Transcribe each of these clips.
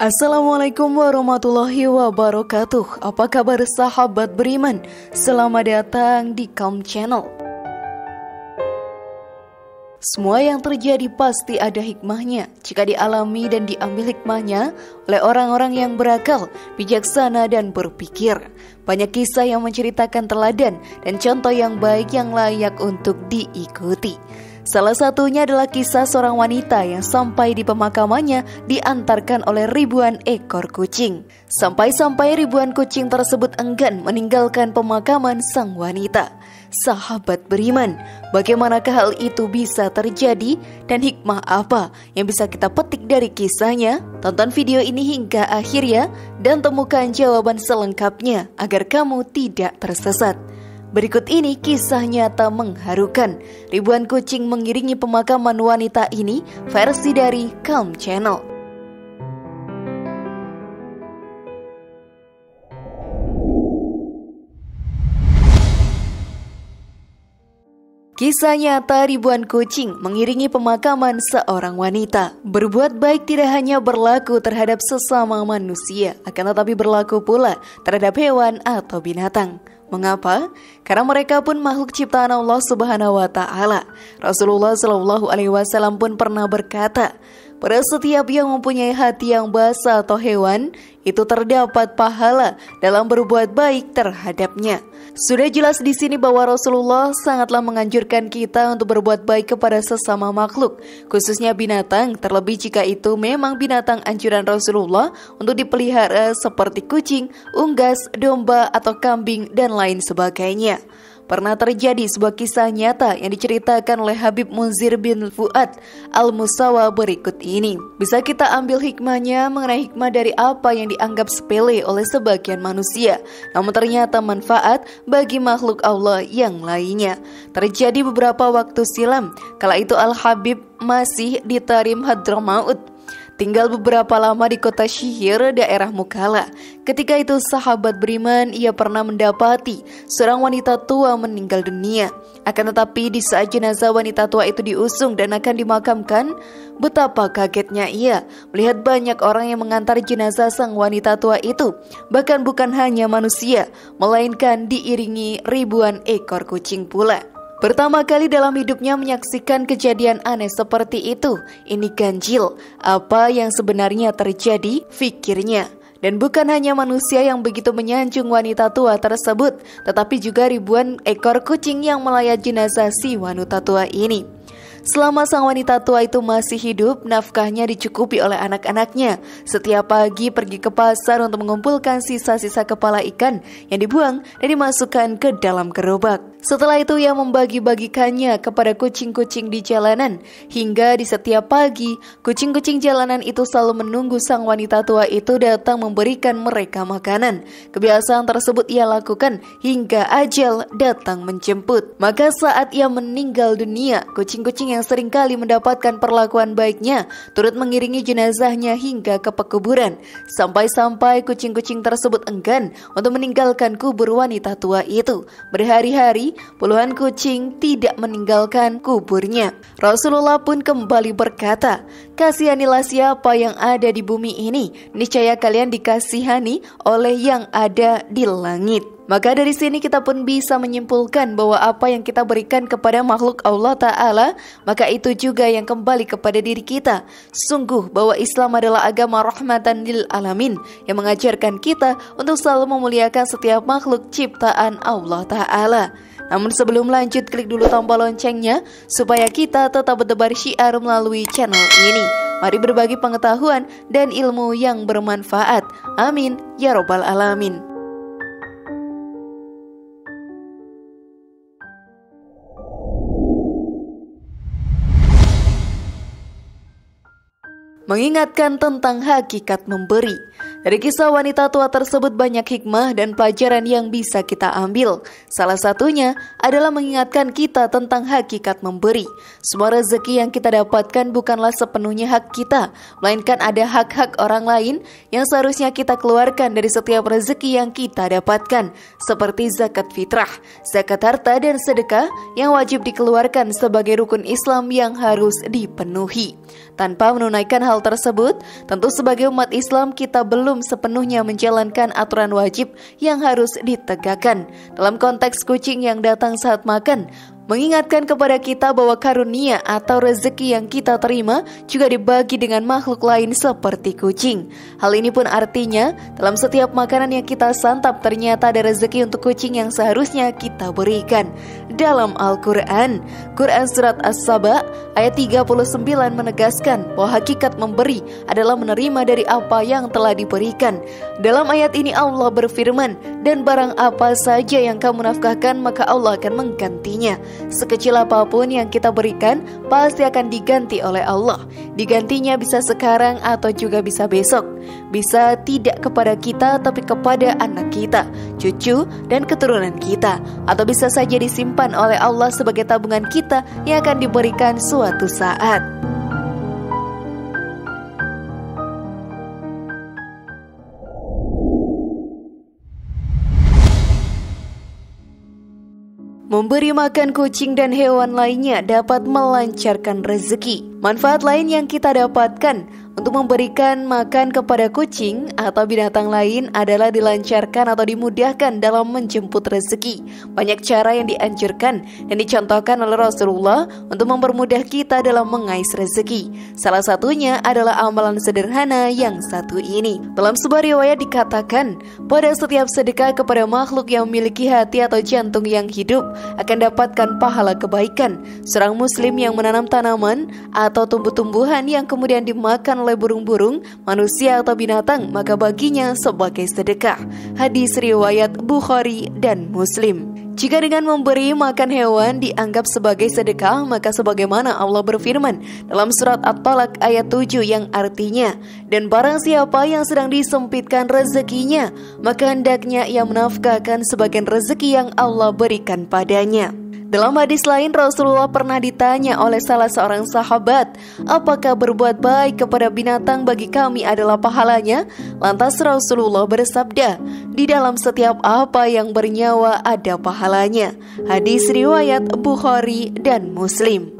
Assalamualaikum warahmatullahi wabarakatuh. Apa kabar sahabat beriman? Selamat datang di Calm Channel. Semua yang terjadi pasti ada hikmahnya jika dialami dan diambil hikmahnya oleh orang-orang yang berakal, bijaksana dan berpikir. Banyak kisah yang menceritakan teladan dan contoh yang baik yang layak untuk diikuti. Salah satunya adalah kisah seorang wanita yang sampai di pemakamannya diantarkan oleh ribuan ekor kucing. Sampai-sampai ribuan kucing tersebut enggan meninggalkan pemakaman sang wanita. Sahabat beriman, bagaimanakah hal itu bisa terjadi dan hikmah apa yang bisa kita petik dari kisahnya? Tonton video ini hingga akhir ya dan temukan jawaban selengkapnya agar kamu tidak tersesat. Berikut ini kisah nyata mengharukan. Ribuan kucing mengiringi pemakaman wanita ini versi dari Calm Channel. Kisah nyata ribuan kucing mengiringi pemakaman seorang wanita. Berbuat baik tidak hanya berlaku terhadap sesama manusia, akan tetapi berlaku pula terhadap hewan atau binatang. Mengapa? Karena mereka pun makhluk ciptaan Allah Subhanahu wa taala. Rasulullah Shallallahu alaihi wasallam pun pernah berkata, pada setiap yang mempunyai hati yang basah atau hewan, itu terdapat pahala dalam berbuat baik terhadapnya. Sudah jelas di sini bahwa Rasulullah sangatlah menganjurkan kita untuk berbuat baik kepada sesama makhluk, khususnya binatang, terlebih jika itu memang binatang anjuran Rasulullah untuk dipelihara seperti kucing, unggas, domba, atau kambing, dan lain sebagainya. Pernah terjadi sebuah kisah nyata yang diceritakan oleh Habib Munzir bin Fuad Al-Musawa berikut ini. Bisa kita ambil hikmahnya mengenai hikmah dari apa yang dianggap sepele oleh sebagian manusia, namun ternyata manfaat bagi makhluk Allah yang lainnya. Terjadi beberapa waktu silam, kala itu Al-Habib masih di Tarim Hadramaut. Tinggal beberapa lama di kota Syihir, daerah Mukalla. Ketika itu sahabat beriman, ia pernah mendapati seorang wanita tua meninggal dunia. Akan tetapi di saat jenazah wanita tua itu diusung dan akan dimakamkan, betapa kagetnya ia melihat banyak orang yang mengantar jenazah sang wanita tua itu. Bahkan bukan hanya manusia, melainkan diiringi ribuan ekor kucing pula. Pertama kali dalam hidupnya menyaksikan kejadian aneh seperti itu. Ini ganjil, apa yang sebenarnya terjadi, pikirnya. Dan bukan hanya manusia yang begitu menyanjung wanita tua tersebut, tetapi juga ribuan ekor kucing yang melayat jenazah si wanita tua ini. Selama sang wanita tua itu masih hidup, nafkahnya dicukupi oleh anak-anaknya. Setiap pagi pergi ke pasar untuk mengumpulkan sisa-sisa kepala ikan yang dibuang dan dimasukkan ke dalam gerobak. Setelah itu ia membagi-bagikannya kepada kucing-kucing di jalanan. Hingga di setiap pagi, kucing-kucing jalanan itu selalu menunggu sang wanita tua itu datang memberikan mereka makanan. Kebiasaan tersebut ia lakukan hingga ajal datang menjemput. Maka saat ia meninggal dunia, kucing-kucing yang seringkali mendapatkan perlakuan baiknya turut mengiringi jenazahnya hingga ke pekuburan. Sampai-sampai kucing-kucing tersebut enggan untuk meninggalkan kubur wanita tua itu. Berhari-hari puluhan kucing tidak meninggalkan kuburnya. Rasulullah pun kembali berkata, kasihanilah siapa yang ada di bumi ini, niscaya kalian dikasihani oleh yang ada di langit. Maka dari sini kita pun bisa menyimpulkan bahwa apa yang kita berikan kepada makhluk Allah Ta'ala, maka itu juga yang kembali kepada diri kita. Sungguh bahwa Islam adalah agama rahmatan lil alamin yang mengajarkan kita untuk selalu memuliakan setiap makhluk ciptaan Allah Ta'ala. Namun sebelum lanjut, klik dulu tombol loncengnya supaya kita tetap bertebar syiar melalui channel ini. Mari berbagi pengetahuan dan ilmu yang bermanfaat. Amin ya robbal alamin. Mengingatkan tentang hakikat memberi. Dari kisah wanita tua tersebut banyak hikmah dan pelajaran yang bisa kita ambil. Salah satunya adalah mengingatkan kita tentang hakikat memberi. Semua rezeki yang kita dapatkan bukanlah sepenuhnya hak kita, melainkan ada hak-hak orang lain yang seharusnya kita keluarkan dari setiap rezeki yang kita dapatkan, seperti zakat fitrah, zakat harta dan sedekah yang wajib dikeluarkan sebagai rukun Islam yang harus dipenuhi. Tanpa menunaikan hal tersebut, tentu sebagai umat Islam kita belum sepenuhnya menjalankan aturan wajib yang harus ditegakkan. Dalam konteks kucing yang datang saat makan, mengingatkan kepada kita bahwa karunia atau rezeki yang kita terima juga dibagi dengan makhluk lain seperti kucing. Hal ini pun artinya dalam setiap makanan yang kita santap ternyata ada rezeki untuk kucing yang seharusnya kita berikan. Dalam Al-Quran, Quran Surat As-Saba ayat 39 menegaskan bahwa hakikat memberi adalah menerima dari apa yang telah diberikan. Dalam ayat ini Allah berfirman, dan barang apa saja yang kamu nafkahkan maka Allah akan menggantinya. Sekecil apapun yang kita berikan pasti akan diganti oleh Allah. Digantinya bisa sekarang atau juga bisa besok. Bisa tidak kepada kita tapi kepada anak kita, cucu dan keturunan kita. Atau bisa saja disimpan oleh Allah sebagai tabungan kita yang akan diberikan suatu saat. Memberi makan kucing dan hewan lainnya dapat melancarkan rezeki. Manfaat lain yang kita dapatkan untuk memberikan makan kepada kucing atau binatang lain adalah dilancarkan atau dimudahkan dalam menjemput rezeki. Banyak cara yang dianjurkan dan dicontohkan oleh Rasulullah untuk mempermudah kita dalam mengais rezeki. Salah satunya adalah amalan sederhana yang satu ini. Dalam sebuah riwayat dikatakan, pada setiap sedekah kepada makhluk yang memiliki hati atau jantung yang hidup akan dapatkan pahala kebaikan. Seorang muslim yang menanam tanaman atau tumbuh-tumbuhan yang kemudian dimakan oleh burung-burung, manusia atau binatang, maka baginya sebagai sedekah. Hadis riwayat Bukhari dan Muslim. Jika dengan memberi makan hewan dianggap sebagai sedekah, maka sebagaimana Allah berfirman dalam surat At-Talaq ayat 7 yang artinya, dan barang siapa yang sedang disempitkan rezekinya, maka hendaknya ia menafkahkan sebagian rezeki yang Allah berikan padanya. Dalam hadis lain, Rasulullah pernah ditanya oleh salah seorang sahabat, apakah berbuat baik kepada binatang bagi kami adalah pahalanya? Lantas Rasulullah bersabda, di dalam setiap apa yang bernyawa ada pahalanya. Hadis riwayat Bukhari dan Muslim.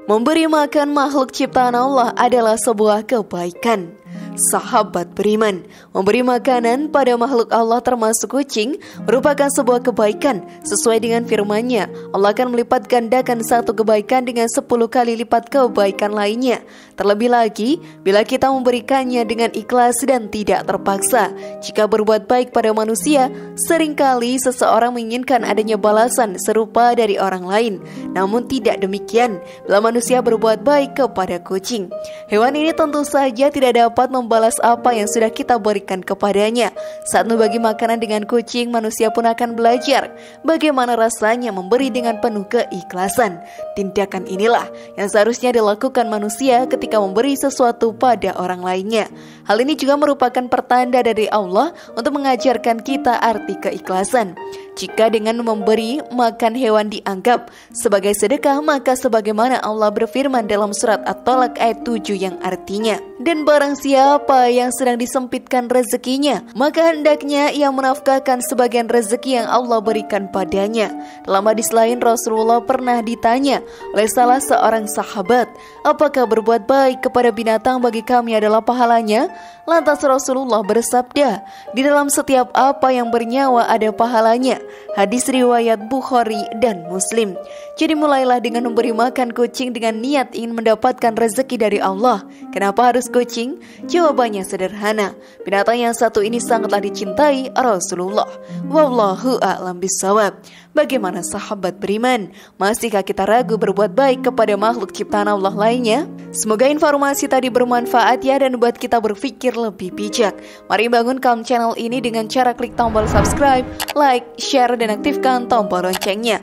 Memberi makan makhluk ciptaan Allah adalah sebuah kebaikan. Sahabat beriman, memberi makanan pada makhluk Allah termasuk kucing merupakan sebuah kebaikan. Sesuai dengan firman-Nya, Allah akan melipat gandakan satu kebaikan dengan 10 kali lipat kebaikan lainnya. Terlebih lagi, bila kita memberikannya dengan ikhlas dan tidak terpaksa. Jika berbuat baik pada manusia, seringkali seseorang menginginkan adanya balasan serupa dari orang lain. Namun tidak demikian bila manusia berbuat baik kepada kucing. Hewan ini tentu saja tidak dapat membalas apa yang sudah kita berikan kepadanya. Saat membagi makanan dengan kucing, manusia pun akan belajar bagaimana rasanya memberi dengan penuh keikhlasan. Tindakan inilah yang seharusnya dilakukan manusia ketika memberi sesuatu pada orang lainnya. Hal ini juga merupakan pertanda dari Allah untuk mengajarkan kita arti keikhlasan. Jika dengan memberi makan hewan dianggap sebagai sedekah, maka sebagaimana Allah berfirman dalam surat At-Talaq ayat 7 yang artinya, dan barang siapa yang sedang disempitkan rezekinya, maka hendaknya ia menafkahkan sebagian rezeki yang Allah berikan padanya. Dalam hadis lain, Rasulullah pernah ditanya oleh salah seorang sahabat, apakah berbuat baik kepada binatang bagi kami adalah pahalanya? Lantas Rasulullah bersabda, di dalam setiap apa yang bernyawa ada pahalanya. Hadis riwayat Bukhari dan Muslim. Jadi mulailah dengan memberi makan kucing dengan niat ingin mendapatkan rezeki dari Allah. Kenapa harus kucing? Jawabannya sederhana. Binatang yang satu ini sangatlah dicintai Rasulullah. Wallahu a'lam bishawab. Bagaimana sahabat beriman? Masihkah kita ragu berbuat baik kepada makhluk ciptaan Allah lainnya? Semoga informasi tadi bermanfaat ya dan buat kita berpikir lebih bijak. Mari bangun Calm Channel ini dengan cara klik tombol subscribe, like, share, dan aktifkan tombol loncengnya.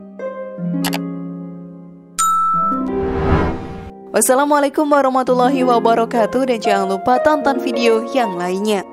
Wassalamualaikum warahmatullahi wabarakatuh, dan jangan lupa tonton video yang lainnya.